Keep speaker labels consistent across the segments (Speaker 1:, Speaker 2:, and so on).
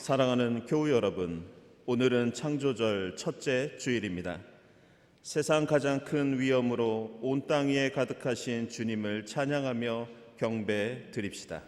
Speaker 1: 사랑하는 교우 여러분, 오늘은 창조절 첫째 주일입니다. 세상 가장 큰 위엄으로 온 땅 위에 가득하신 주님을 찬양하며 경배 드립시다.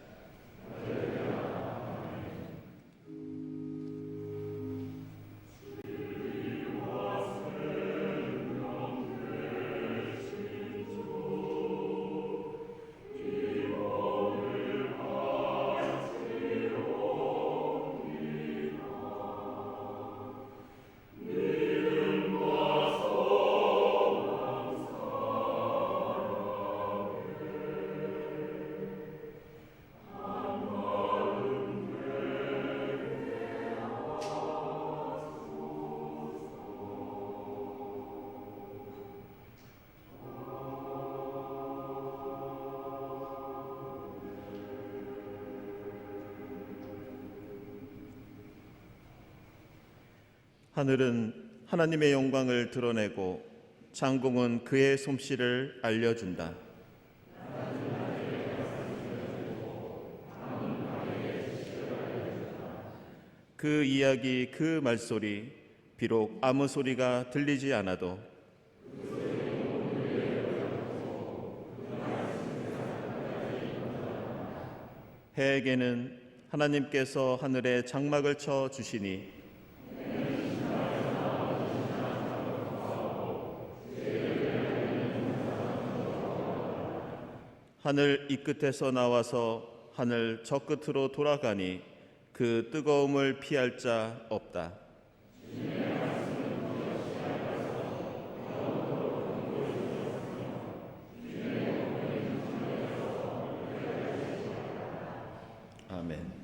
Speaker 1: 하늘은 하나님의 영광을 드러내고 장공은 그의 솜씨를 알려준다. 그 이야기, 그 말소리, 비록 아무 소리가 들리지 않아도 해에게는 하나님께서 하늘에 장막을 쳐 주시니 하늘 이 끝에서 나와서 하늘 저 끝으로 돌아가니 그 뜨거움을 피할 자 없다. 아멘.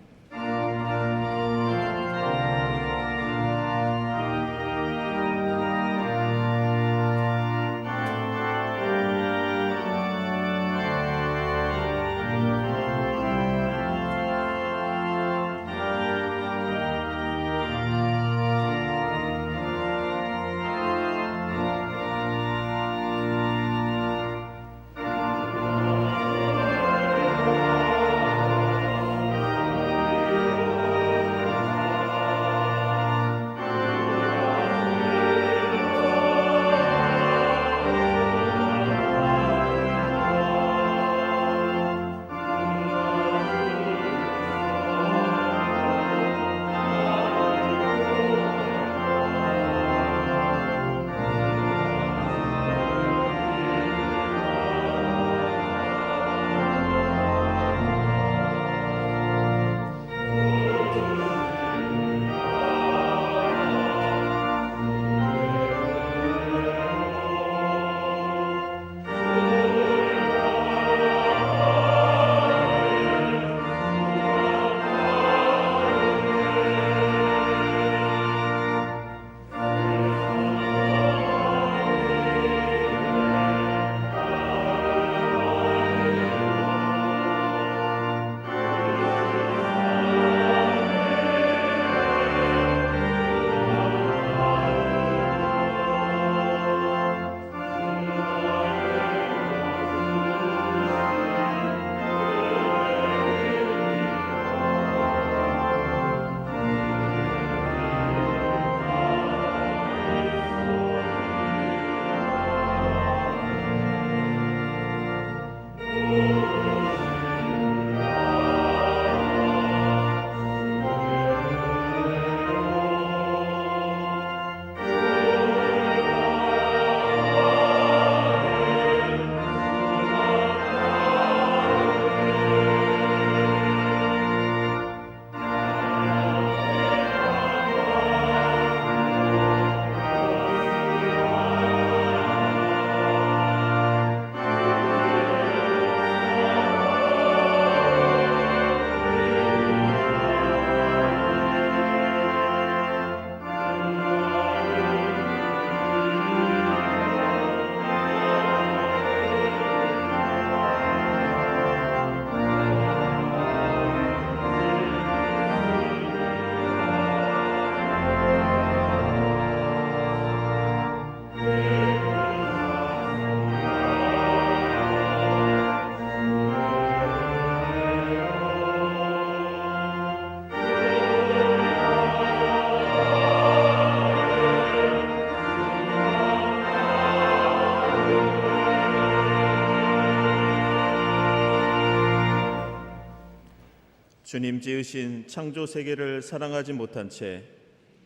Speaker 1: 주님 지으신 창조 세계를 사랑하지 못한 채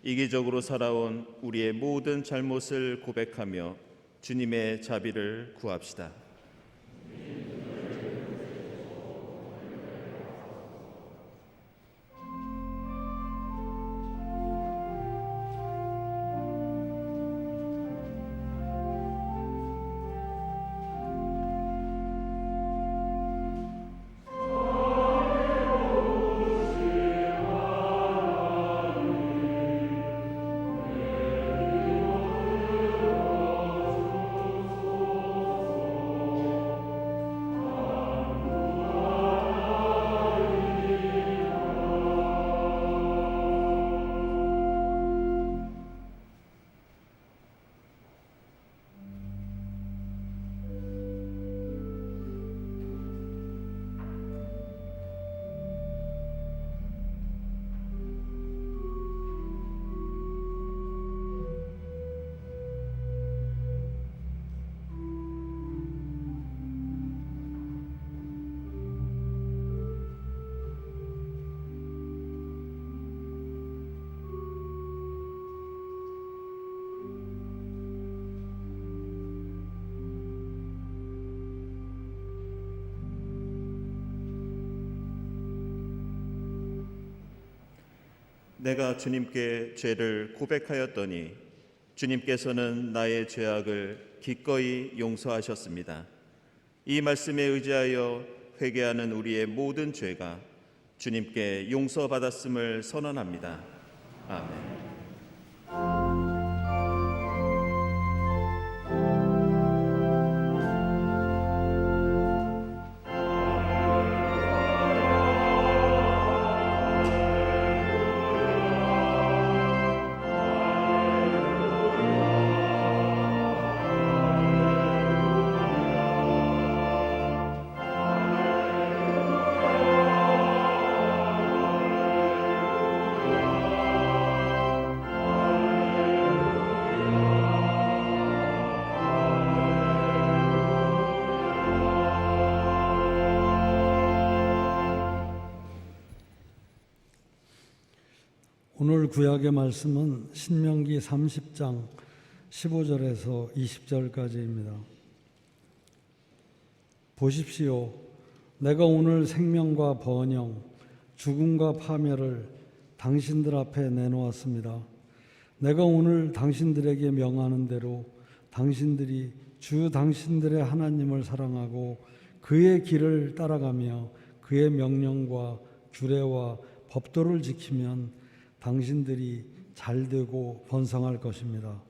Speaker 1: 이기적으로 살아온 우리의 모든 잘못을 고백하며 주님의 자비를 구합시다. 내가 주님께 죄를 고백하였더니 주님께서는 나의 죄악을 기꺼이 용서하셨습니다. 이 말씀에 의지하여 회개하는 우리의 모든 죄가 주님께 용서받았음을 선언합니다. 아멘.
Speaker 2: 오늘 구약의 말씀은 신명기 30장 15절에서 20절까지입니다. 보십시오. 내가 오늘 생명과 번영, 죽음과 파멸을 당신들 앞에 내놓았습니다. 내가 오늘 당신들에게 명하는 대로 당신들이 주 당신들의 하나님을 사랑하고 그의 길을 따라가며 그의 명령과 규례와 법도를 지키면 당신들이 잘되고 번성할 것입니다.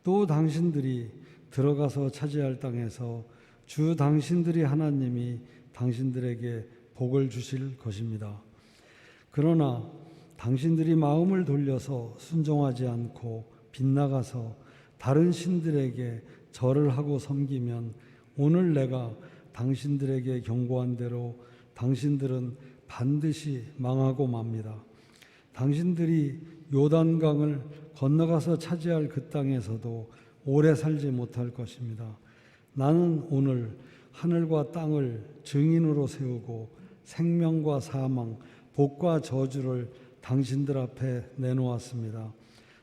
Speaker 2: 또 당신들이 들어가서 차지할 땅에서 주 당신들이 하나님이 당신들에게 복을 주실 것입니다. 그러나 당신들이 마음을 돌려서 순종하지 않고 빗나가서 다른 신들에게 절을 하고 섬기면 오늘 내가 당신들에게 경고한 대로 당신들은 반드시 망하고 맙니다. 당신들이 요단강을 건너가서 차지할 그 땅에서도 오래 살지 못할 것입니다. 나는 오늘 하늘과 땅을 증인으로 세우고 생명과 사망, 복과 저주를 당신들 앞에 내놓았습니다.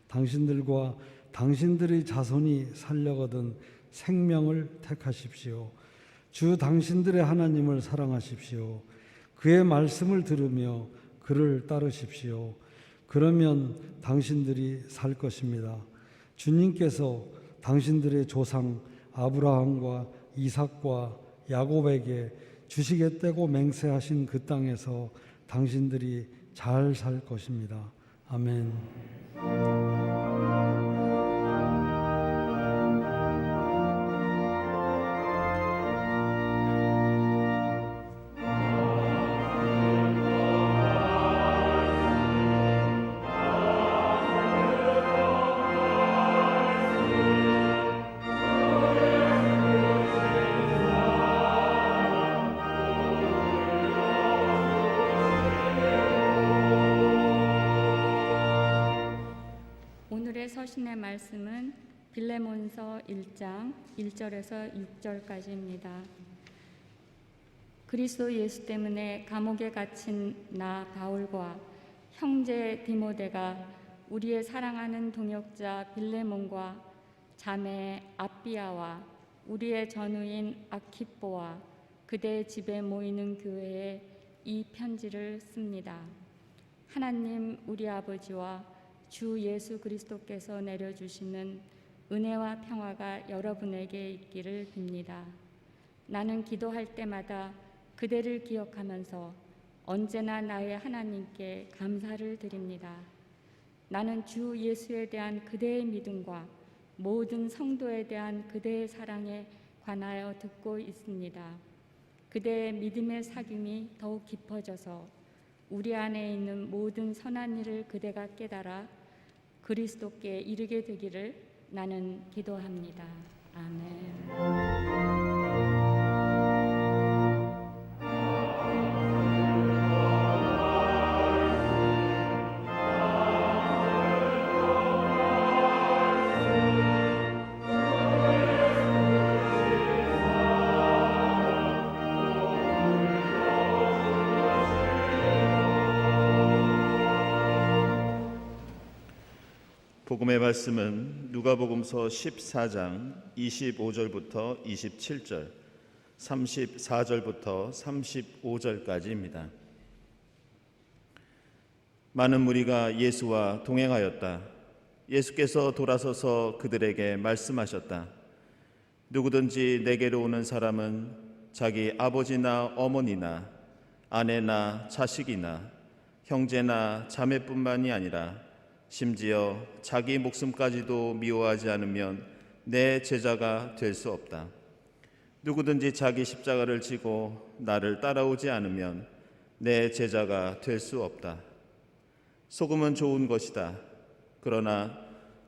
Speaker 2: 당신들과 당신들의 자손이 살려거든 생명을 택하십시오. 주 당신들의 하나님을 사랑하십시오. 그의 말씀을 들으며 그를 따르십시오. 그러면 당신들이 살 것입니다. 주님께서 당신들의 조상 아브라함과 이삭과 야곱에게 주시겠다고 맹세하신 그 땅에서 당신들이 잘 살 것입니다. 아멘.
Speaker 3: 서신의 말씀은 빌레몬서 1장 1절에서 6절까지입니다. 그리스도 예수 때문에 감옥에 갇힌 나 바울과 형제 디모데가 우리의 사랑하는 동역자 빌레몬과 자매 아비아와 우리의 전우인 아키뽀와 그대의 집에 모이는 교회에 이 편지를 씁니다. 하나님 우리 아버지와 주 예수 그리스도께서 내려주시는 은혜와 평화가 여러분에게 있기를 빕니다. 나는 기도할 때마다 그대를 기억하면서 언제나 나의 하나님께 감사를 드립니다. 나는 주 예수에 대한 그대의 믿음과 모든 성도에 대한 그대의 사랑에 관하여 듣고 있습니다. 그대의 믿음의 사귐이 더욱 깊어져서 우리 안에 있는 모든 선한 일을 그대가 깨달아 그리스도께 이르게 되기를 나는 기도합니다. 아멘.
Speaker 1: 복음의 말씀은 누가복음서 14장 25절부터 27절, 34절부터 35절까지입니다. 많은 무리가 예수와 동행하였다. 예수께서 돌아서서 그들에게 말씀하셨다. 누구든지 내게로 오는 사람은 자기 아버지나 어머니나 아내나 자식이나 형제나 자매뿐만이 아니라 심지어 자기 목숨까지도 미워하지 않으면 내 제자가 될 수 없다. 누구든지 자기 십자가를 지고 나를 따라오지 않으면 내 제자가 될 수 없다. 소금은 좋은 것이다. 그러나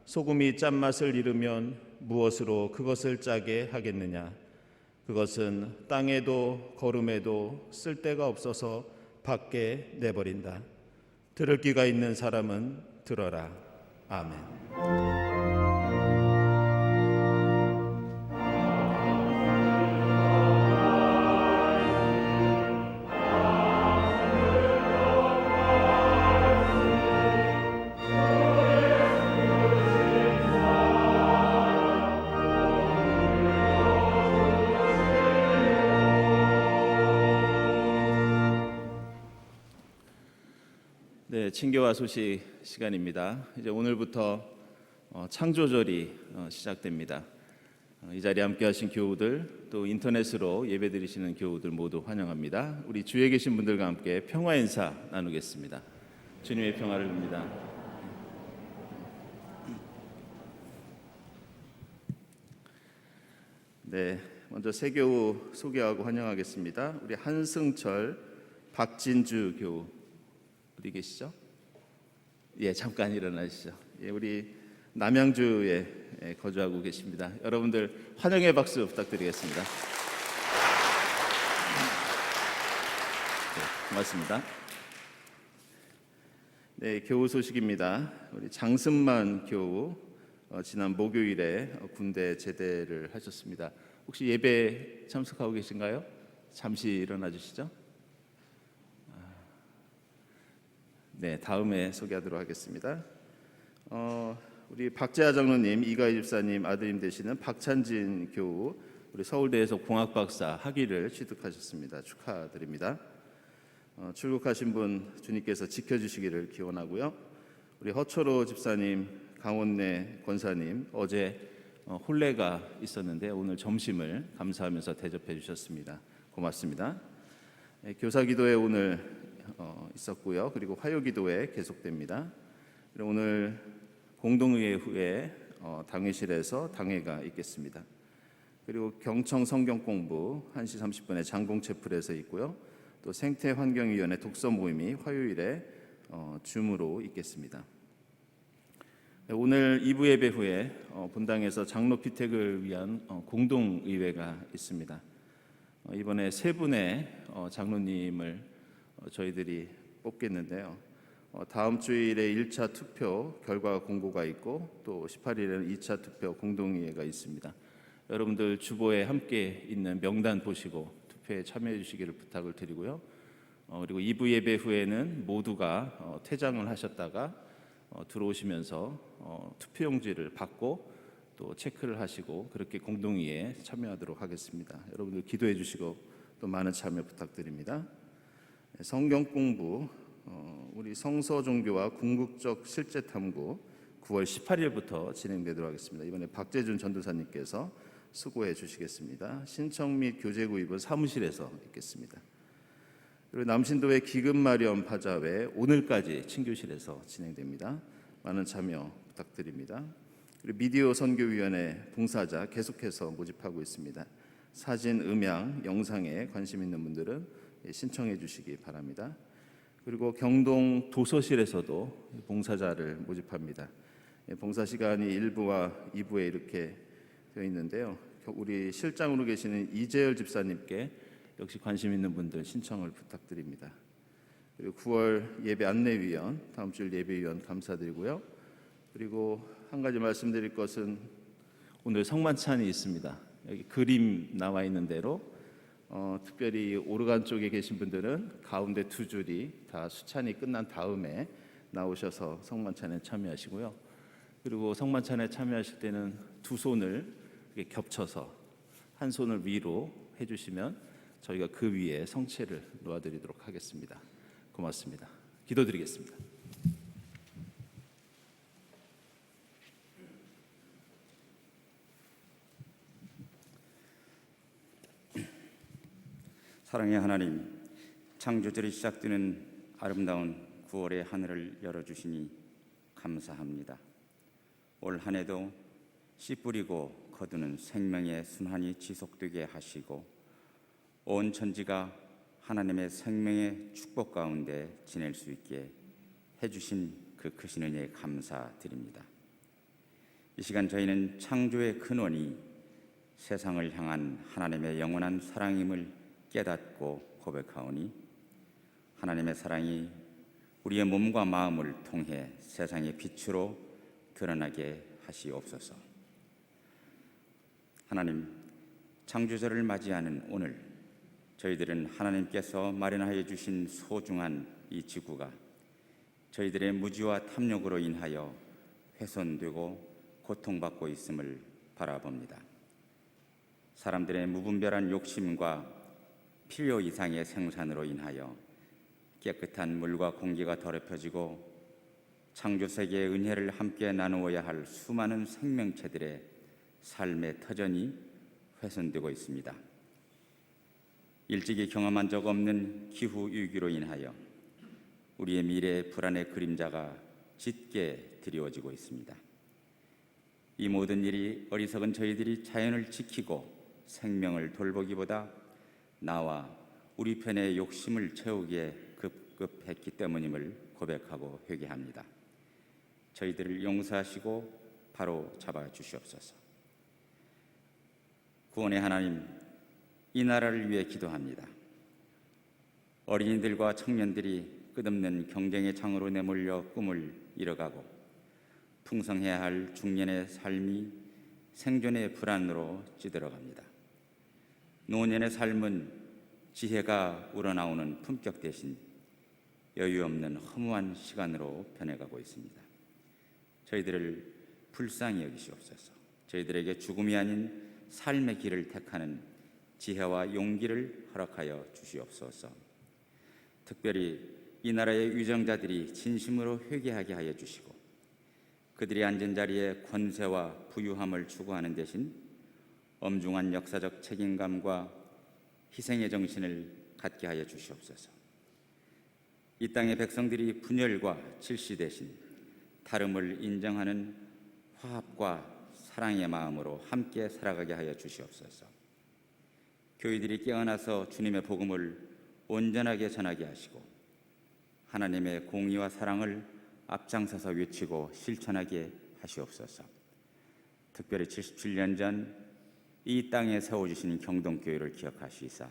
Speaker 1: 소금이 짠맛을 잃으면 무엇으로 그것을 짜게 하겠느냐? 그것은 땅에도 거름에도 쓸데가 없어서 밖에 내버린다. 들을 귀가 있는 사람은 들어라. 아멘. 네, 친교와 소식 시간입니다. 이제 오늘부터 창조절이 시작됩니다. 이 자리에 함께하신 교우들, 또 인터넷으로 예배드리시는 교우들 모두 환영합니다. 우리 주위에 계신 분들과 함께 평화 인사 나누겠습니다. 주님의 평화를 빕니다. 네, 먼저 새 교우 소개하고 환영하겠습니다. 우리 한승철, 박진주 교우 어디 계시죠? 예, 잠깐 일어나시죠. 예, 우리 남양주에 거주하고 계십니다. 여러분들 환영의 박수 부탁드리겠습니다. 네, 고맙습니다. 네, 교우 소식입니다. 우리 장승만 교우 지난 목요일에 군대 제대를 하셨습니다. 혹시 예배 참석하고 계신가요? 잠시 일어나 주시죠. 네, 다음에 소개하도록 하겠습니다. 우리 박재하 장로님, 이가희 집사님 아드님 되시는 박찬진 교우, 우리 서울대에서 공학 박사 학위를 취득하셨습니다. 축하드립니다. 출국하신 분 주님께서 지켜주시기를 기원하고요. 우리 허철호 집사님, 강원래 권사님, 어제 혼례가 있었는데 오늘 점심을 감사하면서 대접해 주셨습니다. 고맙습니다. 교사기도회 오늘 있었고요. 그리고 화요기도회 계속됩니다. 오늘 공동의회 후에 당회실에서 당회가 있겠습니다. 그리고 경청 성경공부 1시 30분에 장공채플에서 있고요. 또 생태환경위원회 독서 모임이 화요일에 줌으로 있겠습니다. 오늘 2부 예배 후에 본당에서 장로 피택을 위한 공동의회가 있습니다. 이번에 세 분의 장로님을 저희들이 뽑겠는데요. 다음 주일에 1차 투표 결과 공고가 있고 또 18일에는 2차 투표 공동의회가 있습니다. 여러분들 주보에 함께 있는 명단 보시고 집회에 참여해 주시기를 부탁을 드리고요. 그리고 2부 예배 후에는 모두가 퇴장을 하셨다가 들어오시면서 투표용지를 받고 또 체크를 하시고 그렇게 공동의에 참여하도록 하겠습니다. 여러분들 기도해 주시고 또 많은 참여 부탁드립니다. 성경 공부, 우리 성서 종교와 궁극적 실제 탐구 9월 18일부터 진행되도록 하겠습니다. 이번에 박재준 전도사님께서 수고해 주시겠습니다. 신청 및 교재 구입은 사무실에서 있겠습니다. 그리고 남신도의 기금 마련 바자회 오늘까지 친교실에서 진행됩니다. 많은 참여 부탁드립니다. 그리고 미디어 선교위원회 봉사자 계속해서 모집하고 있습니다. 사진, 음향, 영상에 관심 있는 분들은 신청해 주시기 바랍니다. 그리고 경동 도서실에서도 봉사자를 모집합니다. 봉사 시간이 1부와 2부에 이렇게 되어 있는데요. 우리 실장으로 계시는 이재열 집사님께 역시 관심 있는 분들 신청을 부탁드립니다. 그리고 9월 예배 안내위원, 다음 주 예배위원 감사드리고요. 그리고 한 가지 말씀드릴 것은 오늘 성만찬이 있습니다. 여기 그림 나와 있는 대로 특별히 오르간 쪽에 계신 분들은 가운데 두 줄이 다 수찬이 끝난 다음에 나오셔서 성만찬에 참여하시고요. 그리고 성만찬에 참여하실 때는 두 손을 이렇게 겹쳐서 한 손을 위로 해주시면 저희가 그 위에 성체를 놓아드리도록 하겠습니다. 고맙습니다. 기도드리겠습니다.
Speaker 4: 사랑의 하나님, 창조절이 시작되는 아름다운 9월의 하늘을 열어주시니 감사합니다. 올 한 해도 씨 뿌리고 거두는 생명의 순환이 지속되게 하시고 온 천지가 하나님의 생명의 축복 가운데 지낼 수 있게 해주신 그 크신 은혜에 감사드립니다. 이 시간 저희는 창조의 근원이 세상을 향한 하나님의 영원한 사랑임을 깨닫고 고백하오니 하나님의 사랑이 우리의 몸과 마음을 통해 세상의 빛으로 드러나게 하시옵소서. 하나님, 창조절을 맞이하는 오늘 저희들은 하나님께서 마련하여 주신 소중한 이 지구가 저희들의 무지와 탐욕으로 인하여 훼손되고 고통받고 있음을 바라봅니다. 사람들의 무분별한 욕심과 필요 이상의 생산으로 인하여 깨끗한 물과 공기가 더럽혀지고 창조세계의 은혜를 함께 나누어야 할 수많은 생명체들의 삶의 터전이 훼손되고 있습니다. 일찍이 경험한 적 없는 기후위기로 인하여 우리의 미래의 불안의 그림자가 짙게 드리워지고 있습니다. 이 모든 일이 어리석은 저희들이 자연을 지키고 생명을 돌보기보다 나와 우리 편의 욕심을 채우기에 급급했기 때문임을 고백하고 회개합니다. 저희들을 용서하시고 바로 잡아 주시옵소서. 구원의 하나님, 이 나라를 위해 기도합니다. 어린이들과 청년들이 끝없는 경쟁의 창으로 내몰려 꿈을 이뤄가고 풍성해야 할 중년의 삶이 생존의 불안으로 찌들어갑니다. 노년의 삶은 지혜가 우러나오는 품격 대신 여유 없는 허무한 시간으로 변해가고 있습니다. 저희들을 불쌍히 여기시옵소서. 저희들에게 죽음이 아닌 삶의 길을 택하는 지혜와 용기를 허락하여 주시옵소서. 특별히 이 나라의 위정자들이 진심으로 회개하게 하여 주시고 그들이 앉은 자리에 권세와 부유함을 추구하는 대신 엄중한 역사적 책임감과 희생의 정신을 갖게 하여 주시옵소서. 이 땅의 백성들이 분열과 질시 대신 다름을 인정하는 화합과 사랑의 마음으로 함께 살아가게 하여 주시옵소서. 교회들이 깨어나서 주님의 복음을 온전하게 전하게 하시고 하나님의 공의와 사랑을 앞장서서 외치고 실천하게 하시옵소서. 특별히 77년 전 이 땅에 세워주신 경동교회를 기억하시사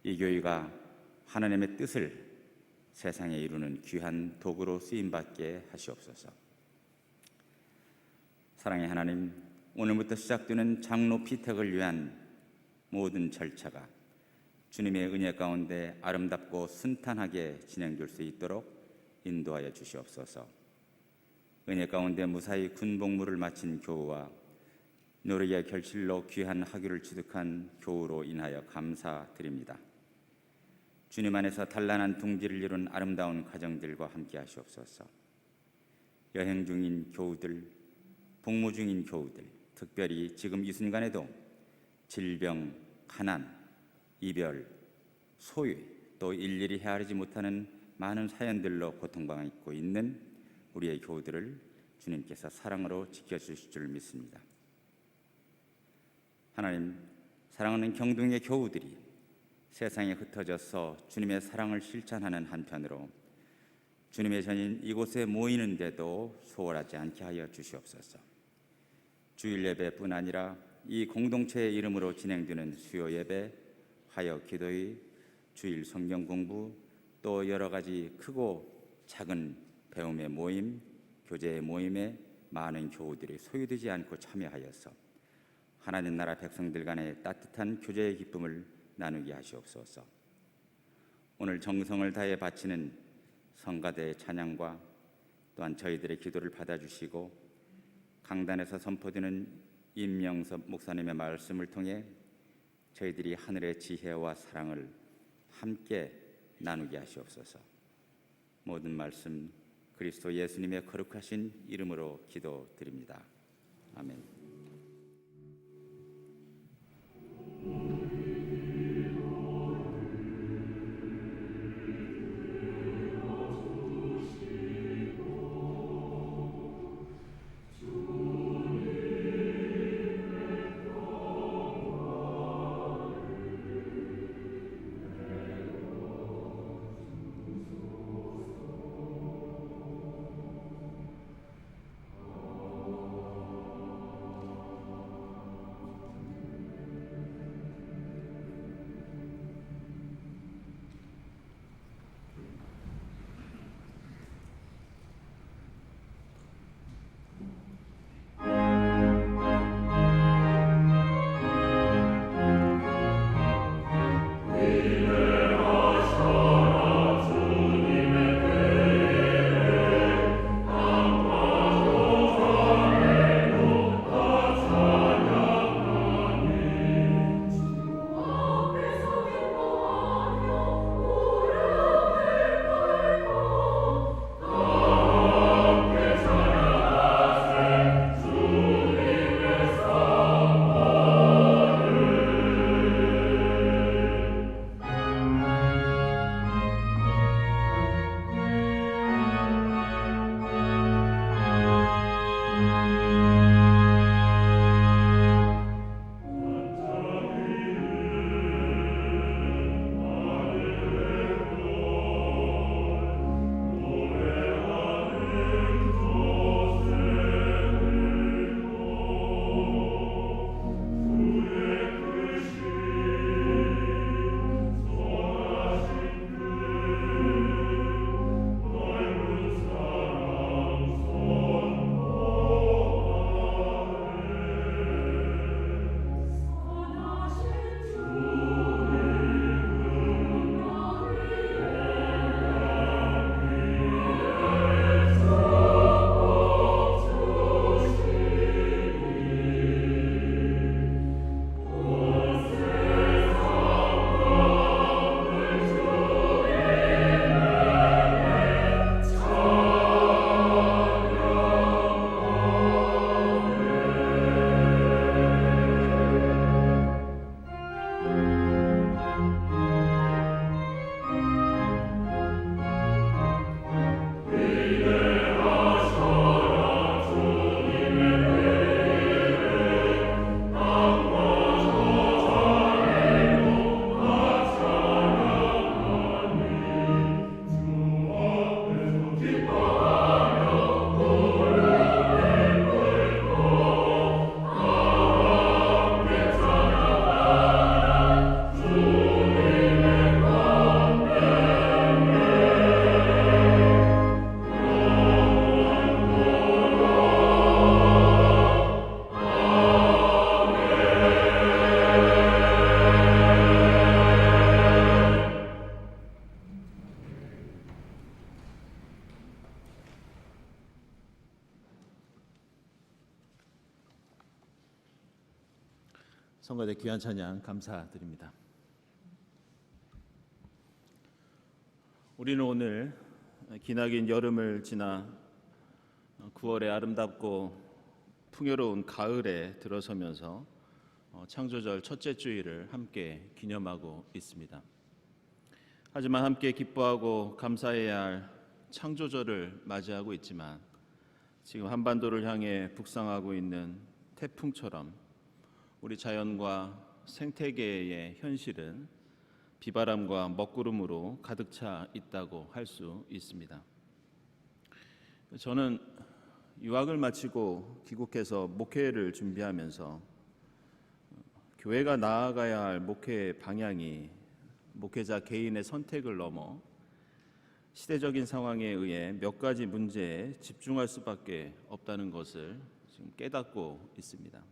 Speaker 4: 이 교회가 하나님의 뜻을 세상에 이루는 귀한 도구로 쓰임받게 하시옵소서. 사랑의 하나님, 오늘부터 시작되는 장로 피택을 위한 모든 절차가 주님의 은혜 가운데 아름답고 순탄하게 진행될 수 있도록 인도하여 주시옵소서. 은혜 가운데 무사히 군복무를 마친 교우와 노력의 결실로 귀한 학위를 취득한 교우로 인하여 감사드립니다. 주님 안에서 단란한 둥지를 이룬 아름다운 가정들과 함께 하시옵소서. 여행 중인 교우들, 복무 중인 교우들, 특별히 지금 이 순간에도 질병, 가난, 이별, 소외, 또 일일이 헤아리지 못하는 많은 사연들로 고통받고 있는 우리의 교우들을 주님께서 사랑으로 지켜주실 줄 믿습니다. 하나님, 사랑하는 경동의 교우들이 세상에 흩어져서 주님의 사랑을 실천하는 한편으로 주님의 전인 이곳에 모이는데도 소홀하지 않게 하여 주시옵소서. 주일 예배뿐 아니라 이 공동체의 이름으로 진행되는 수요 예배, 화요 기도회, 주일 성경 공부, 또 여러 가지 크고 작은 배움의 모임, 교제의 모임에 많은 교우들이 소유되지 않고 참여하여서 하나님 나라 백성들 간의 따뜻한 교제의 기쁨을 나누게 하시옵소서. 오늘 정성을 다해 바치는 성가대의 찬양과 또한 저희들의 기도를 받아주시고 강단에서 선포되는 임명섭 목사님의 말씀을 통해 저희들이 하늘의 지혜와 사랑을 함께 나누게 하시옵소서. 모든 말씀 그리스도 예수님의 거룩하신 이름으로 기도드립니다. 아멘.
Speaker 1: 성가대 귀한 찬양 감사드립니다. 우리는 오늘 기나긴 여름을 지나 9월의 아름답고 풍요로운 가을에 들어서면서 창조절 첫째 주일을 함께 기념하고 있습니다. 하지만 함께 기뻐하고 감사해야 할 창조절을 맞이하고 있지만 지금 한반도를 향해 북상하고 있는 태풍처럼 우리 자연과 생태계의 현실은 비바람과 먹구름으로 가득 차 있다고 할 수 있습니다. 저는 유학을 마치고 귀국해서 목회를 준비하면서 교회가 나아가야 할 목회의 방향이 목회자 개인의 선택을 넘어 시대적인 상황에 의해 몇 가지 문제에 집중할 수밖에 없다는 것을 지금 깨닫고 있습니다.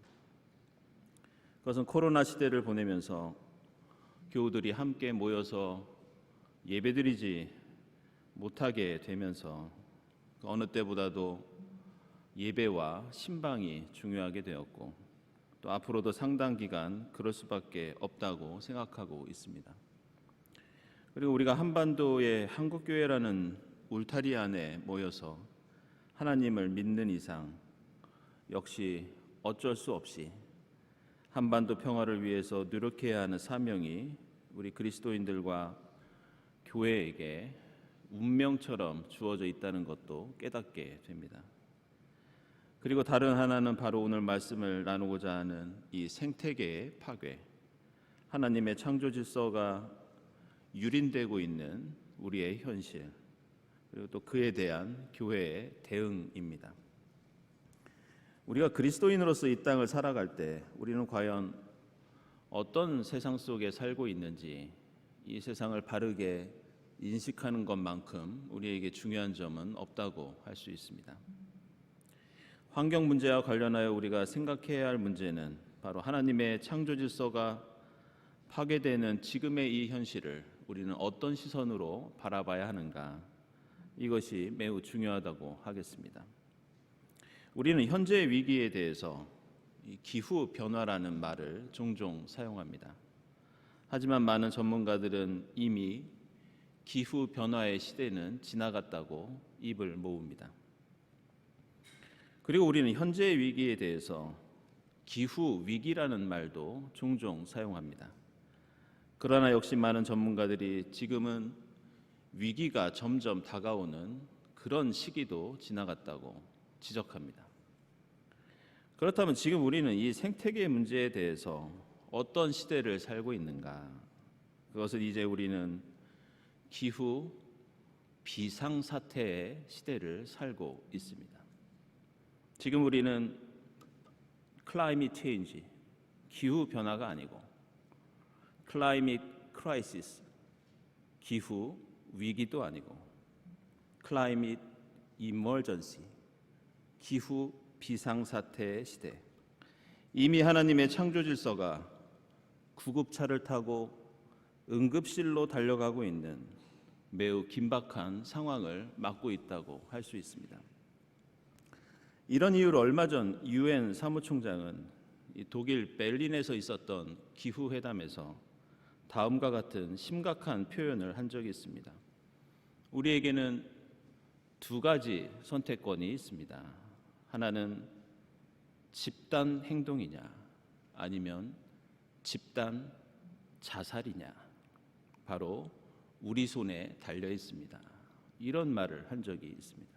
Speaker 1: 그것은 코로나 시대를 보내면서 교우들이 함께 모여서 예배드리지 못하게 되면서 어느 때보다도 예배와 신방이 중요하게 되었고 또 앞으로도 상당 기간 그럴 수밖에 없다고 생각하고 있습니다. 그리고 우리가 한반도의 한국교회라는 울타리 안에 모여서 하나님을 믿는 이상 역시 어쩔 수 없이 한반도 평화를 위해서 노력해야 하는 사명이 우리 그리스도인들과 교회에게 운명처럼 주어져 있다는 것도 깨닫게 됩니다. 그리고 다른 하나는 바로 오늘 말씀을 나누고자 하는 이 생태계의 파괴, 하나님의 창조 질서가 유린되고 있는 우리의 현실, 그리고 또 그에 대한 교회의 대응입니다. 우리가 그리스도인으로서 이 땅을 살아갈 때 우리는 과연 어떤 세상 속에 살고 있는지 이 세상을 바르게 인식하는 것만큼 우리에게 중요한 점은 없다고 할 수 있습니다. 환경 문제와 관련하여 우리가 생각해야 할 문제는 바로 하나님의 창조 질서가 파괴되는 지금의 이 현실을 우리는 어떤 시선으로 바라봐야 하는가, 이것이 매우 중요하다고 하겠습니다. 우리는 현재의 위기에 대해서 기후 변화라는 말을 종종 사용합니다. 하지만 많은 전문가들은 이미 기후 변화의 시대는 지나갔다고 입을 모읍니다. 그리고 우리는 현재의 위기에 대해서 기후 위기라는 말도 종종 사용합니다. 그러나 역시 많은 전문가들이 지금은 위기가 점점 다가오는 그런 시기도 지나갔다고 지적합니다. 그렇다면 지금 우리는 이 생태계 문제에 대해서 어떤 시대를 살고 있는가? 그것은 이제 우리는 기후 비상사태의 시대를 살고 있습니다. 지금 우리는 클라이밋 체인지, 기후 변화가 아니고 클라이밋 크라이시스, 기후 위기도 아니고 클라이밋 이머전시, 기후 비상사태의 시대. 이미 하나님의 창조 질서가 구급차를 타고 응급실로 달려가고 있는 매우 긴박한 상황을 맞고 있다고 할 수 있습니다. 이런 이유로 얼마 전 UN 사무총장은 독일 베를린에서 있었던 기후회담에서 다음과 같은 심각한 표현을 한 적이 있습니다. 우리에게는 두 가지 선택권이 있습니다. 하나는 집단 행동이냐 아니면 집단 자살이냐, 바로 우리 손에 달려 있습니다. 이런 말을 한 적이 있습니다.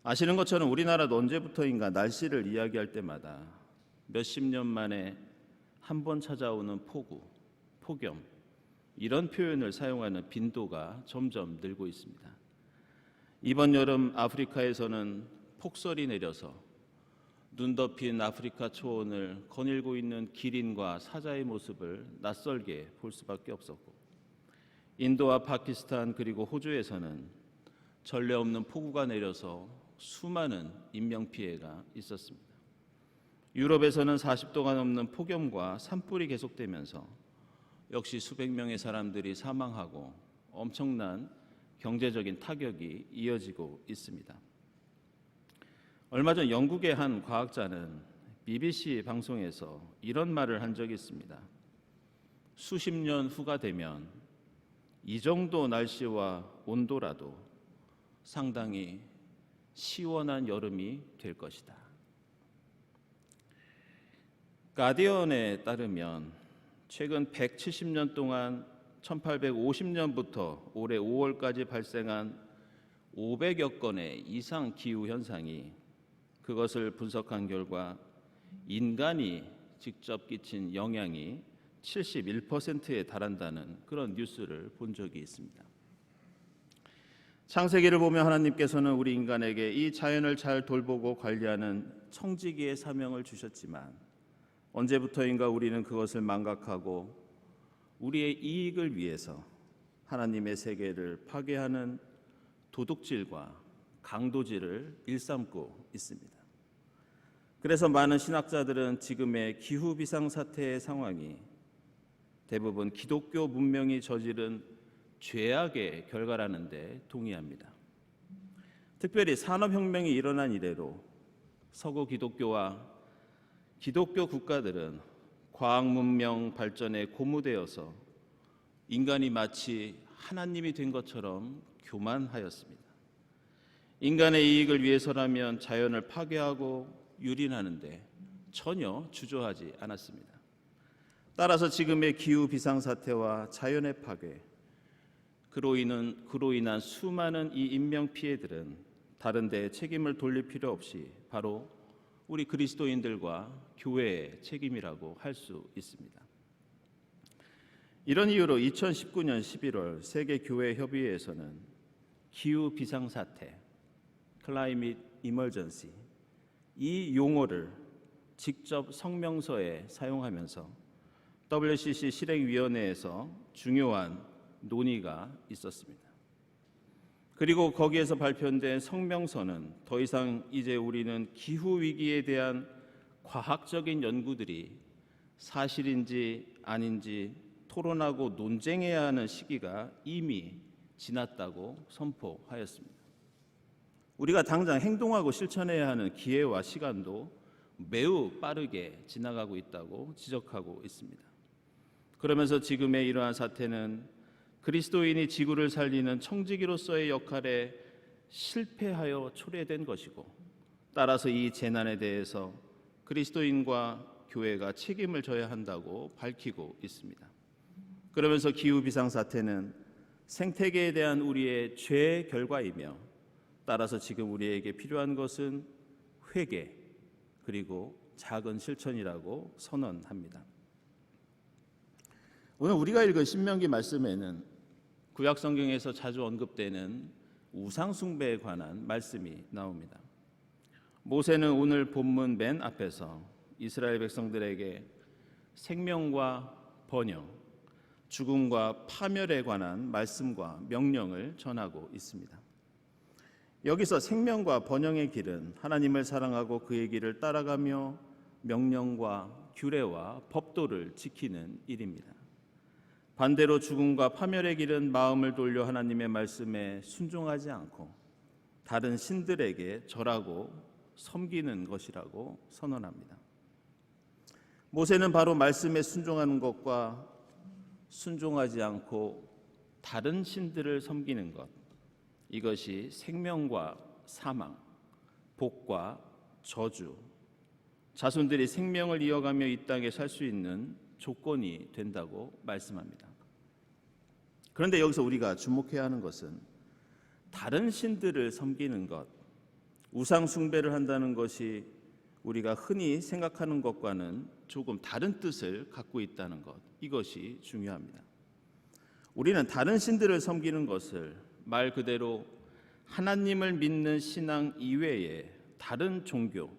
Speaker 1: 아시는 것처럼 우리나라도 언제부터인가 날씨를 이야기할 때마다 몇십 년 만에 한 번 찾아오는 폭우, 폭염, 이런 표현을 사용하는 빈도가 점점 늘고 있습니다. 이번 여름 아프리카에서는 폭설이 내려서 눈 덮인 아프리카 초원을 거닐고 있는 기린과 사자의 모습을 낯설게 볼 수밖에 없었고, 인도와 파키스탄 그리고 호주에서는 전례 없는 폭우가 내려서 수많은 인명피해가 있었습니다. 유럽에서는 40도가 넘는 폭염과 산불이 계속되면서 역시 수백 명의 사람들이 사망하고 엄청난 경제적인 타격이 이어지고 있습니다. 얼마 전 영국의 한 과학자는 BBC 방송에서 이런 말을 한 적이 있습니다. 수십 년 후가 되면 이 정도 날씨와 온도라도 상당히 시원한 여름이 될 것이다. 가디언에 따르면 최근 170년 동안 1850년부터 올해 5월까지 발생한 500여 건의 이상 기후 현상이 그것을 분석한 결과 인간이 직접 끼친 영향이 71%에 달한다는 그런 뉴스를 본 적이 있습니다. 창세기를 보면 하나님께서는 우리 인간에게 이 자연을 잘 돌보고 관리하는 청지기의 사명을 주셨지만 언제부터인가 우리는 그것을 망각하고 우리의 이익을 위해서 하나님의 세계를 파괴하는 도둑질과 강도질을 일삼고 있습니다. 그래서 많은 신학자들은 지금의 기후 비상사태의 상황이 대부분 기독교 문명이 저지른 죄악의 결과라는 데 동의합니다. 특별히 산업혁명이 일어난 이래로 서구 기독교와 기독교 국가들은 과학문명 발전에 고무되어서 인간이 마치 하나님이 된 것처럼 교만하였습니다. 인간의 이익을 위해서라면 자연을 파괴하고 유린하는데 전혀 주저하지 않았습니다. 따라서 지금의 기후 비상사태와 자연의 파괴, 그로 인한 수많은 이 인명 피해들은 다른 데 책임을 돌릴 필요 없이 바로 우리 그리스도인들과 교회의 책임이라고 할 수 있습니다. 이런 이유로 2019년 11월 세계교회협의회에서는 기후 비상사태, Climate Emergency, 이 용어를 직접 성명서에 사용하면서 WCC 실행위원회에서 중요한 논의가 있었습니다. 그리고 거기에서 발표된 성명서는 더 이상 이제 우리는 기후위기에 대한 과학적인 연구들이 사실인지 아닌지 토론하고 논쟁해야 하는 시기가 이미 지났다고 선포하였습니다. 우리가 당장 행동하고 실천해야 하는 기회와 시간도 매우 빠르게 지나가고 있다고 지적하고 있습니다. 그러면서 지금의 이러한 사태는 그리스도인이 지구를 살리는 청지기로서의 역할에 실패하여 초래된 것이고 따라서 이 재난에 대해서 그리스도인과 교회가 책임을 져야 한다고 밝히고 있습니다. 그러면서 기후 비상사태는 생태계에 대한 우리의 죄의 결과이며 따라서 지금 우리에게 필요한 것은 회개 그리고 작은 실천이라고 선언합니다. 오늘 우리가 읽은 신명기 말씀에는 구약 성경에서 자주 언급되는 우상 숭배에 관한 말씀이 나옵니다. 모세는 오늘 본문 맨 앞에서 이스라엘 백성들에게 생명과 번영, 죽음과 파멸에 관한 말씀과 명령을 전하고 있습니다. 여기서 생명과 번영의 길은 하나님을 사랑하고 그의 길을 따라가며 명령과 규례와 법도를 지키는 일입니다. 반대로 죽음과 파멸의 길은 마음을 돌려 하나님의 말씀에 순종하지 않고 다른 신들에게 절하고 섬기는 것이라고 선언합니다. 모세는 바로 말씀에 순종하는 것과 순종하지 않고 다른 신들을 섬기는 것, 이것이 생명과 사망, 복과 저주, 자손들이 생명을 이어가며 이 땅에 살 수 있는 조건이 된다고 말씀합니다. 그런데 여기서 우리가 주목해야 하는 것은 다른 신들을 섬기는 것, 우상 숭배를 한다는 것이 우리가 흔히 생각하는 것과는 조금 다른 뜻을 갖고 있다는 것, 이것이 중요합니다. 우리는 다른 신들을 섬기는 것을 말 그대로 하나님을 믿는 신앙 이외에 다른 종교,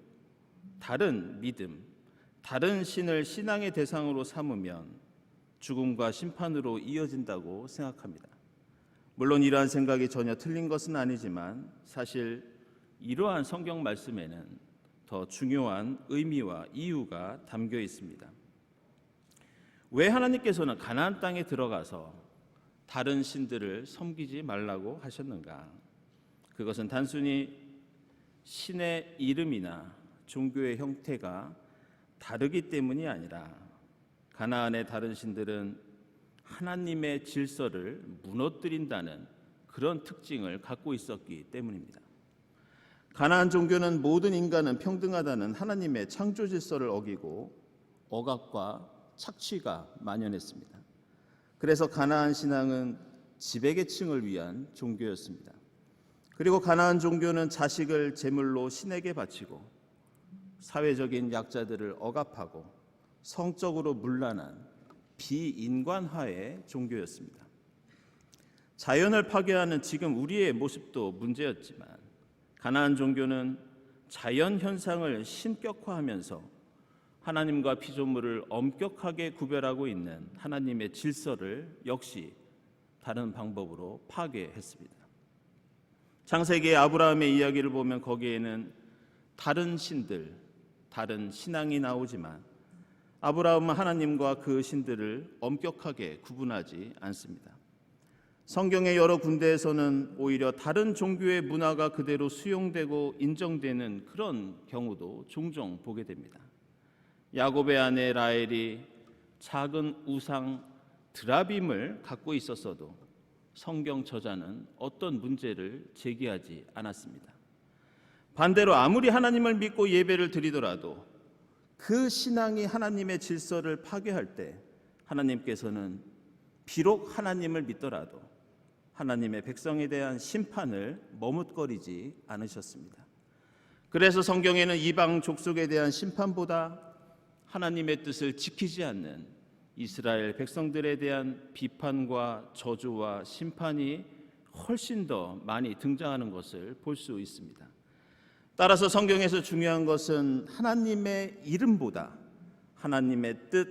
Speaker 1: 다른 믿음, 다른 신을 신앙의 대상으로 삼으면 죽음과 심판으로 이어진다고 생각합니다. 물론 이러한 생각이 전혀 틀린 것은 아니지만 사실 이러한 성경 말씀에는 더 중요한 의미와 이유가 담겨 있습니다. 왜 하나님께서는 가나안 땅에 들어가서 다른 신들을 섬기지 말라고 하셨는가? 그것은 단순히 신의 이름이나 종교의 형태가 다르기 때문이 아니라 가나안의 다른 신들은 하나님의 질서를 무너뜨린다는 그런 특징을 갖고 있었기 때문입니다. 가나안 종교는 모든 인간은 평등하다는 하나님의 창조 질서를 어기고 억압과 착취가 만연했습니다. 그래서 가나안 신앙은 지배계층을 위한 종교였습니다. 그리고 가나안 종교는 자식을 제물로 신에게 바치고 사회적인 약자들을 억압하고 성적으로 문란한 비인간화의 종교였습니다. 자연을 파괴하는 지금 우리의 모습도 문제였지만 가나안 종교는 자연 현상을 신격화하면서 하나님과 피조물을 엄격하게 구별하고 있는 하나님의 질서를 역시 다른 방법으로 파괴했습니다. 창세기의 아브라함의 이야기를 보면 거기에는 다른 신들, 다른 신앙이 나오지만 아브라함은 하나님과 그 신들을 엄격하게 구분하지 않습니다. 성경의 여러 군데에서는 오히려 다른 종교의 문화가 그대로 수용되고 인정되는 그런 경우도 종종 보게 됩니다. 야곱의 아내 라헬이 작은 우상 드라빔을 갖고 있었어도 성경 저자는 어떤 문제를 제기하지 않았습니다. 반대로 아무리 하나님을 믿고 예배를 드리더라도 그 신앙이 하나님의 질서를 파괴할 때 하나님께서는 비록 하나님을 믿더라도 하나님의 백성에 대한 심판을 머뭇거리지 않으셨습니다. 그래서 성경에는 이방 족속에 대한 심판보다 하나님의 뜻을 지키지 않는 이스라엘 백성들에 대한 비판과 저주와 심판이 훨씬 더 많이 등장하는 것을 볼 수 있습니다. 따라서 성경에서 중요한 것은 하나님의 이름보다 하나님의 뜻,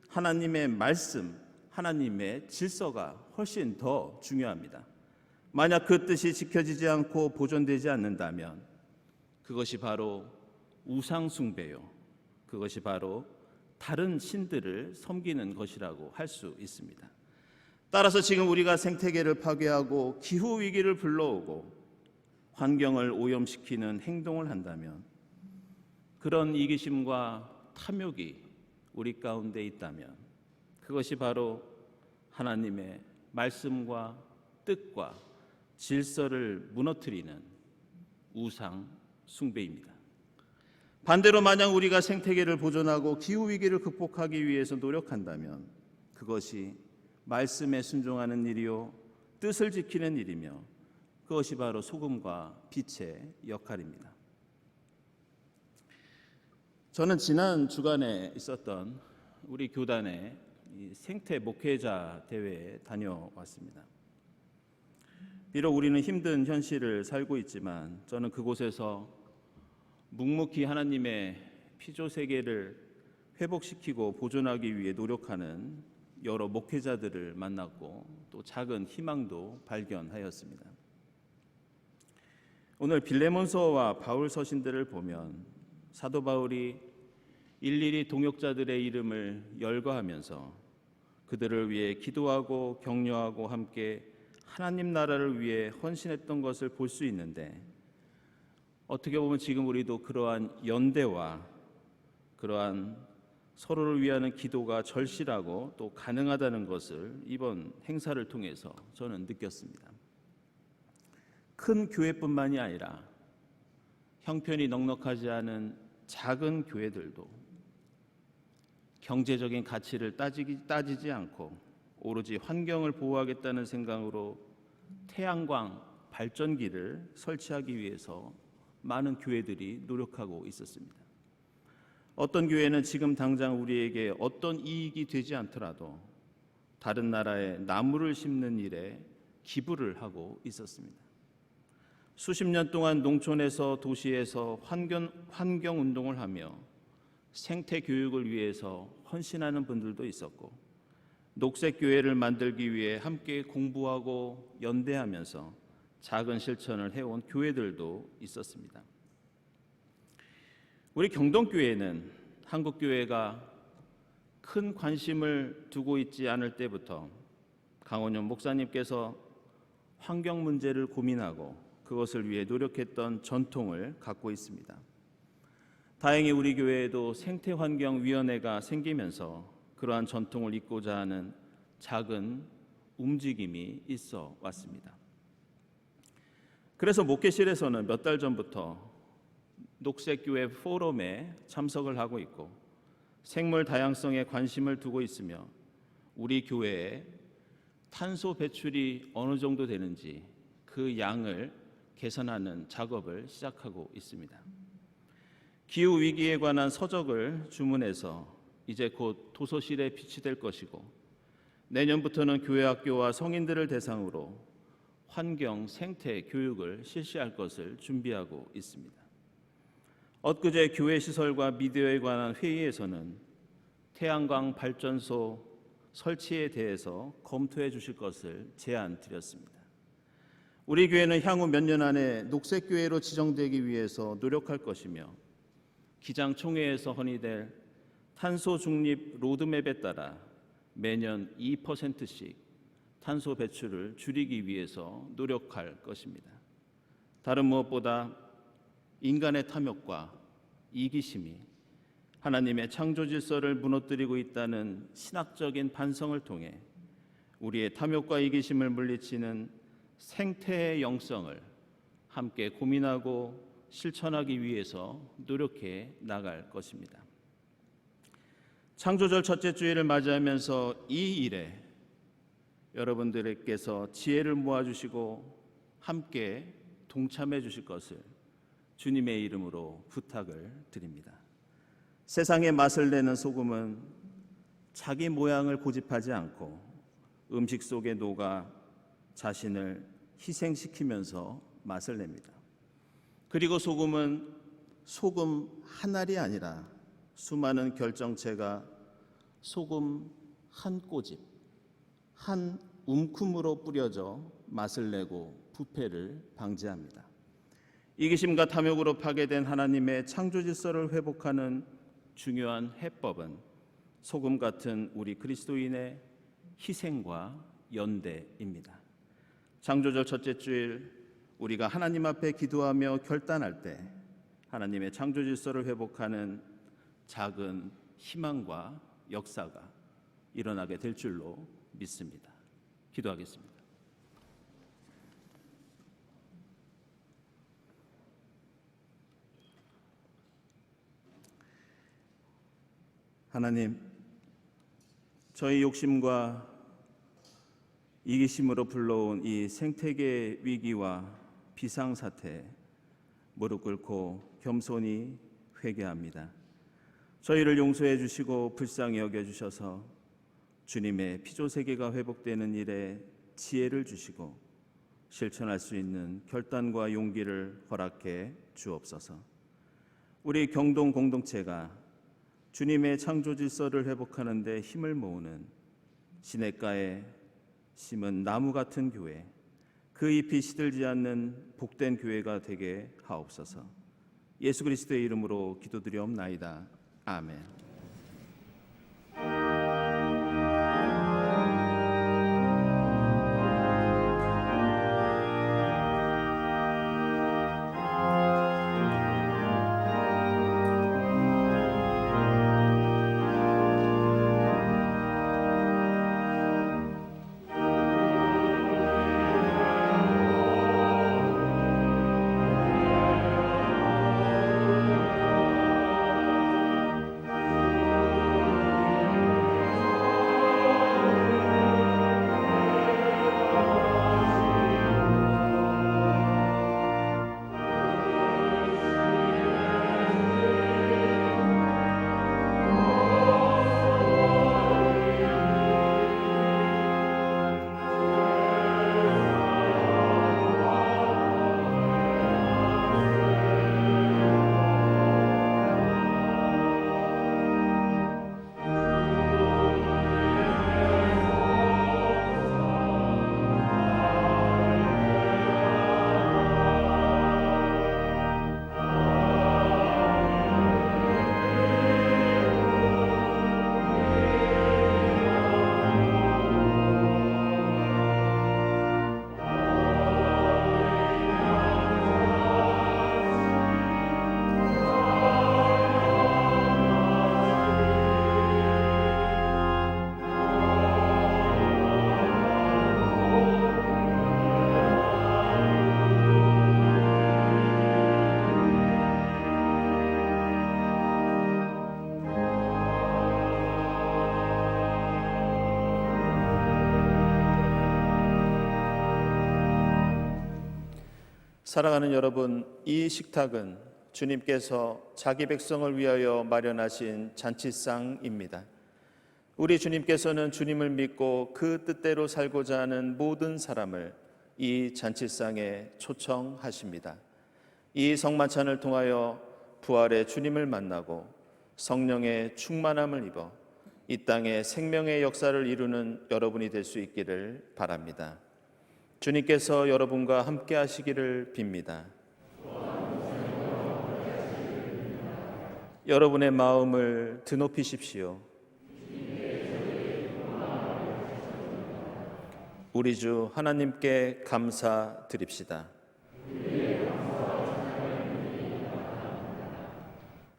Speaker 1: 하나님의 말씀, 하나님의 질서가 훨씬 더 중요합니다. 만약 그 뜻이 지켜지지 않고 보존되지 않는다면 그것이 바로 우상 숭배요, 그것이 바로 다른 신들을 섬기는 것이라고 할 수 있습니다. 따라서 지금 우리가 생태계를 파괴하고 기후 위기를 불러오고 환경을 오염시키는 행동을 한다면 그런 이기심과 탐욕이 우리 가운데 있다면 그것이 바로 하나님의 말씀과 뜻과 질서를 무너뜨리는 우상 숭배입니다. 반대로 만약 우리가 생태계를 보존하고 기후위기를 극복하기 위해서 노력한다면 그것이 말씀에 순종하는 일이요 뜻을 지키는 일이며 그것이 바로 소금과 빛의 역할입니다. 저는 지난 주간에 있었던 우리 교단의 생태 목회자 대회에 다녀왔습니다. 비록 우리는 힘든 현실을 살고 있지만 저는 그곳에서 묵묵히 하나님의 피조 세계를 회복시키고 보존하기 위해 노력하는 여러 목회자들을 만났고 또 작은 희망도 발견하였습니다. 오늘 빌레몬서와 바울 서신들을 보면 사도 바울이 일일이 동역자들의 이름을 열거하면서 그들을 위해 기도하고 격려하고 함께 하나님 나라를 위해 헌신했던 것을 볼 수 있는데 어떻게 보면 지금 우리도 그러한 연대와 그러한 서로를 위하는 기도가 절실하고 또 가능하다는 것을 이번 행사를 통해서 저는 느꼈습니다. 큰 교회뿐만이 아니라 형편이 넉넉하지 않은 작은 교회들도 경제적인 가치를 따지지 않고 오로지 환경을 보호하겠다는 생각으로 태양광 발전기를 설치하기 위해서 많은 교회들이 노력하고 있었습니다. 어떤 교회는 지금 당장 우리에게 어떤 이익이 되지 않더라도 다른 나라에 나무를 심는 일에 기부를 하고 있었습니다. 수십 년 동안 농촌에서 도시에서 환경 운동을 하며 생태 교육을 위해서 헌신하는 분들도 있었고 녹색 교회를 만들기 위해 함께 공부하고 연대하면서 작은 실천을 해온 교회들도 있었습니다. 우리 경동교회는 한국교회가 큰 관심을 두고 있지 않을 때부터 강원영 목사님께서 환경 문제를 고민하고 그것을 위해 노력했던 전통을 갖고 있습니다. 다행히 우리 교회에도 생태환경위원회가 생기면서 그러한 전통을 잇고자 하는 작은 움직임이 있어 왔습니다. 그래서 목회실에서는 몇 달 전부터 녹색교회 포럼에 참석을 하고 있고 생물 다양성에 관심을 두고 있으며 우리 교회에 탄소 배출이 어느 정도 되는지 그 양을 개선하는 작업을 시작하고 있습니다. 기후 위기에 관한 서적을 주문해서 이제 곧 도서실에 비치될 것이고 내년부터는 교회 학교와 성인들을 대상으로 환경 생태 교육을 실시할 것을 준비하고 있습니다. 엊그제 교회 시설과 미디어에 관한 회의에서는 태양광 발전소 설치에 대해서 검토해 주실 것을 제안드렸습니다. 우리 교회는 향후 몇 년 안에 녹색교회로 지정되기 위해서 노력할 것이며 기장총회에서 헌의될 탄소 중립 로드맵에 따라 매년 2%씩 탄소 배출을 줄이기 위해서 노력할 것입니다. 다른 무엇보다 인간의 탐욕과 이기심이 하나님의 창조 질서를 무너뜨리고 있다는 신학적인 반성을 통해 우리의 탐욕과 이기심을 물리치는 생태의 영성을 함께 고민하고 실천하기 위해서 노력해 나갈 것입니다. 창조절 첫째 주일을 맞이하면서 이 일에 여러분들께서 지혜를 모아주시고 함께 동참해 주실 것을 주님의 이름으로 부탁을 드립니다. 세상의 맛을 내는 소금은 자기 모양을 고집하지 않고 음식 속에 녹아 자신을 희생시키면서 맛을 냅니다. 그리고 소금은 소금 한 알이 아니라 수많은 결정체가 소금 한 꼬집, 한 움큼으로 뿌려져 맛을 내고 부패를 방지합니다. 이기심과 탐욕으로 파괴된 하나님의 창조 질서를 회복하는 중요한 해법은 소금 같은 우리 그리스도인의 희생과 연대입니다. 창조절 첫째 주일 우리가 하나님 앞에 기도하며 결단할 때 하나님의 창조 질서를 회복하는 작은 희망과 역사가 일어나게 될 줄로 믿습니다. 기도하겠습니다. 하나님, 저희 욕심과 이기심으로 불러온 이 생태계 위기와 비상사태에 무릎 꿇고 겸손히 회개합니다. 저희를 용서해 주시고 불쌍히 여겨주셔서 주님의 피조세계가 회복되는 일에 지혜를 주시고 실천할 수 있는 결단과 용기를 허락해 주옵소서. 우리 경동 공동체가 주님의 창조 질서를 회복하는 데 힘을 모으는 시냇가에 심은 나무 같은 교회, 그 잎이 시들지 않는 복된 교회가 되게 하옵소서. 예수 그리스도의 이름으로 기도드리옵나이다. 아멘. 사랑하는 여러분, 이 식탁은 주님께서 자기 백성을 위하여 마련하신 잔치상입니다. 우리 주님께서는 주님을 믿고 그 뜻대로 살고자 하는 모든 사람을 이 잔치상에 초청하십니다. 이 성만찬을 통하여 부활의 주님을 만나고 성령의 충만함을 입어 이 땅에 생명의 역사를 이루는 여러분이 될 수 있기를 바랍니다. 주님께서 여러분과 함께 하시기를 빕니다. 여러분의 마음을 드높이십시오. 우리 주 하나님께 감사드립시다.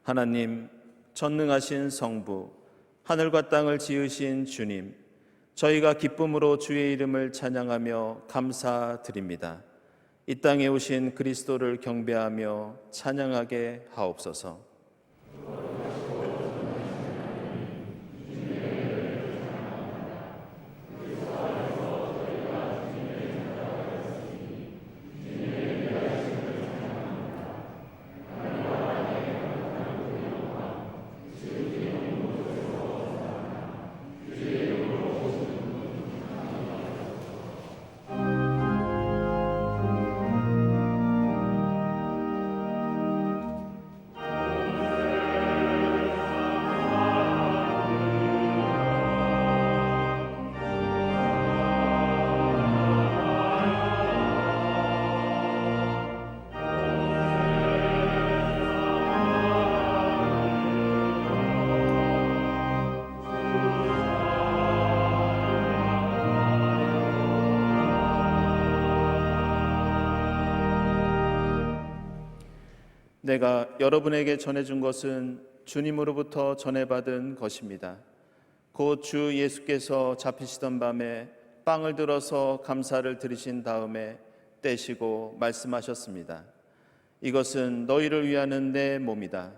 Speaker 1: 하나님, 전능하신 성부, 하늘과 땅을 지으신 주님, 저희가 기쁨으로 주의 이름을 찬양하며 감사드립니다. 이 땅에 오신 그리스도를 경배하며 찬양하게 하옵소서. 내가 여러분에게 전해준 것은 주님으로부터 전해받은 것입니다. 곧 주 예수께서 잡히시던 밤에 빵을 들어서 감사를 드리신 다음에 떼시고 말씀하셨습니다. 이것은 너희를 위하는 내 몸이다.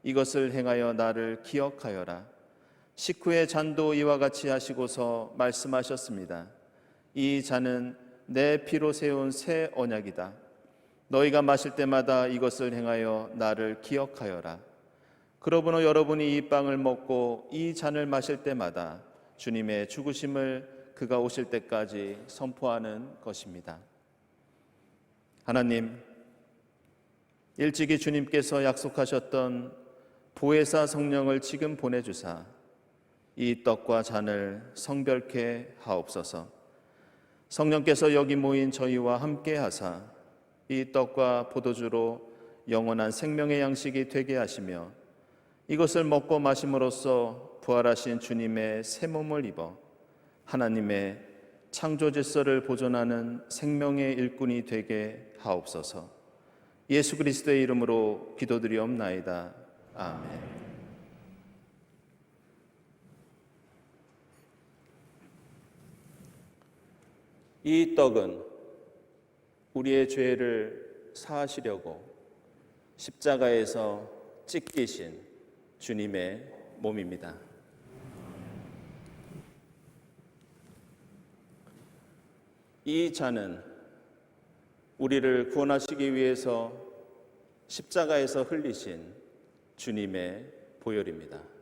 Speaker 1: 이것을 행하여 나를 기억하여라. 식후에 잔도 이와 같이 하시고서 말씀하셨습니다. 이 잔은 내 피로 세운 새 언약이다. 너희가 마실 때마다 이것을 행하여 나를 기억하여라. 그러므로 여러분이 이 빵을 먹고 이 잔을 마실 때마다 주님의 죽으심을 그가 오실 때까지 선포하는 것입니다. 하나님, 일찍이 주님께서 약속하셨던 보혜사 성령을 지금 보내주사 이 떡과 잔을 성별케 하옵소서. 성령께서 여기 모인 저희와 함께 하사 이 떡과 포도주로 영원한 생명의 양식이 되게 하시며 이것을 먹고 마심으로써 부활하신 주님의 새 몸을 입어 하나님의 창조 질서를 보존하는 생명의 일꾼이 되게 하옵소서. 예수 그리스도의 이름으로 기도드리옵나이다. 아멘. 이 떡은 우리의 죄를 사하시려고 십자가에서 찢기신 주님의 몸입니다. 이 잔은 우리를 구원하시기 위해서 십자가에서 흘리신 주님의 보혈입니다.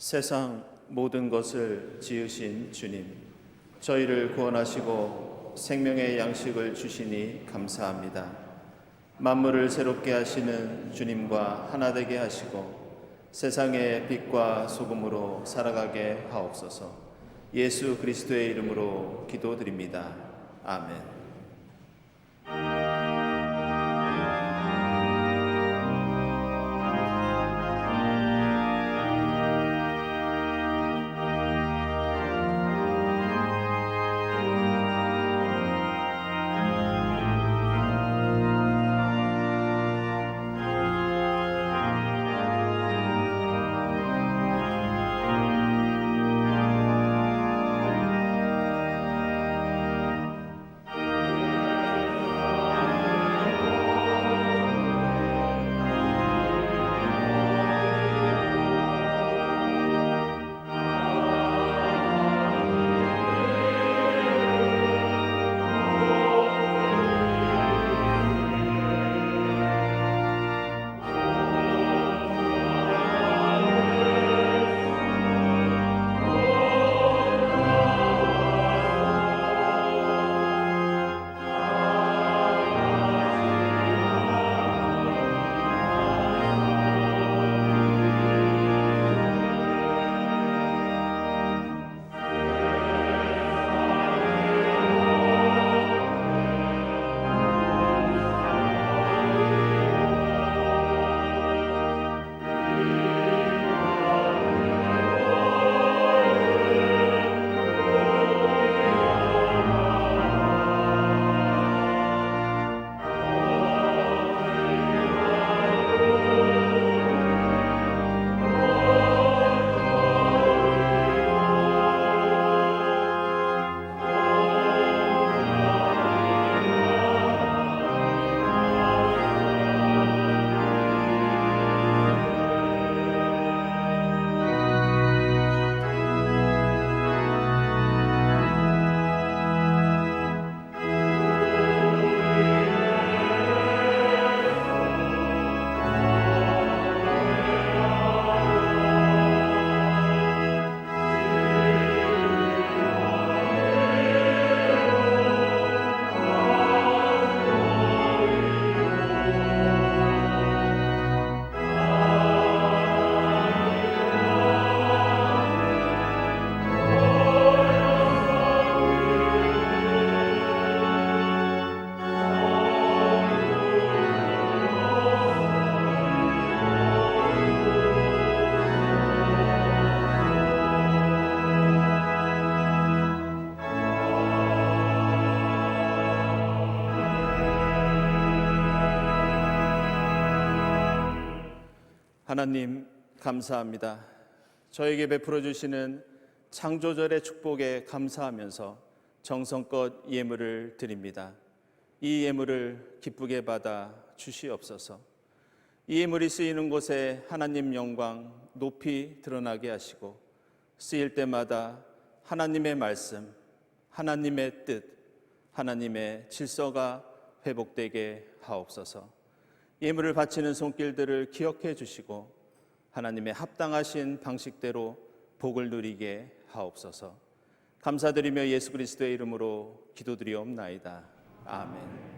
Speaker 1: 세상 모든 것을 지으신 주님, 저희를 구원하시고 생명의 양식을 주시니 감사합니다. 만물을 새롭게 하시는 주님과 하나 되게 하시고 세상의 빛과 소금으로 살아가게 하옵소서. 예수 그리스도의 이름으로 기도드립니다. 아멘. 하나님 감사합니다. 저에게 베풀어 주시는 창조절의 축복에 감사하면서 정성껏 예물을 드립니다. 이 예물을 기쁘게 받아 주시옵소서. 이 예물이 쓰이는 곳에 하나님 영광 높이 드러나게 하시고 쓰일 때마다 하나님의 말씀, 하나님의 뜻, 하나님의 질서가 회복되게 하옵소서. 예물을 바치는 손길들을 기억해 주시고 하나님의 합당하신 방식대로 복을 누리게 하옵소서. 감사드리며 예수 그리스도의 이름으로 기도드리옵나이다. 아멘.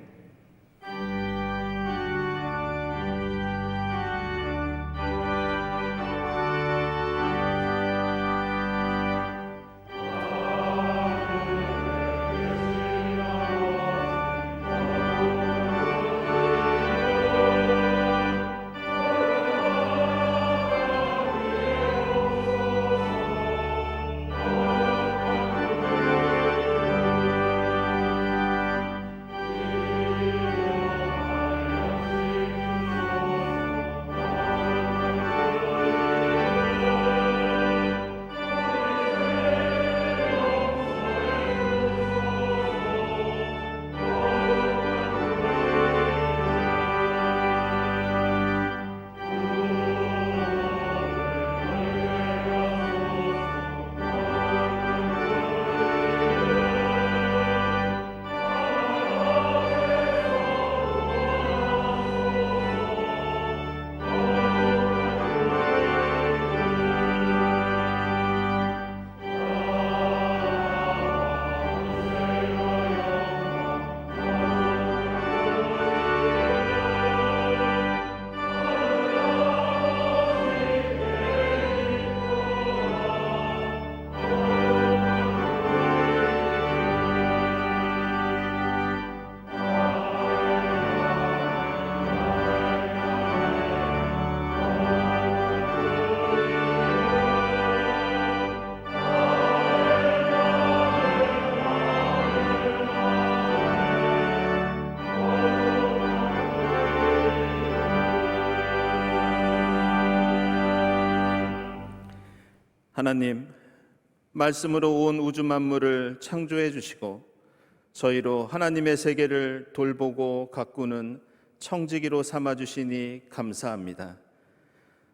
Speaker 1: 하나님, 말씀으로 온 우주 만물을 창조해 주시고 저희로 하나님의 세계를 돌보고 가꾸는 청지기로 삼아 주시니 감사합니다.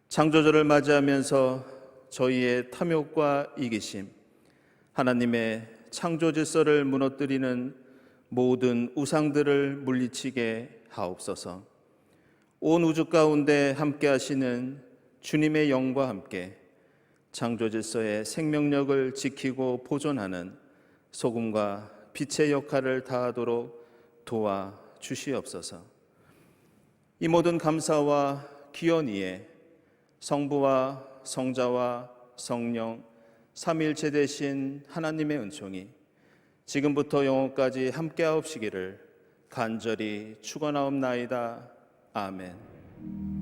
Speaker 1: 창조주를 맞이하면서 저희의 탐욕과 이기심, 하나님의 창조 질서를 무너뜨리는 모든 우상들을 물리치게 하옵소서. 온 우주 가운데 함께 하시는 주님의 영과 함께 창조 질서의 생명력을 지키고 보존하는 소금과 빛의 역할을 다하도록 도와 주시옵소서. 이 모든 감사와 기원 위에 성부와 성자와 성령 삼위일체 되신 하나님의 은총이 지금부터 영원까지 함께하옵시기를 간절히 축원하옵나이다. 아멘.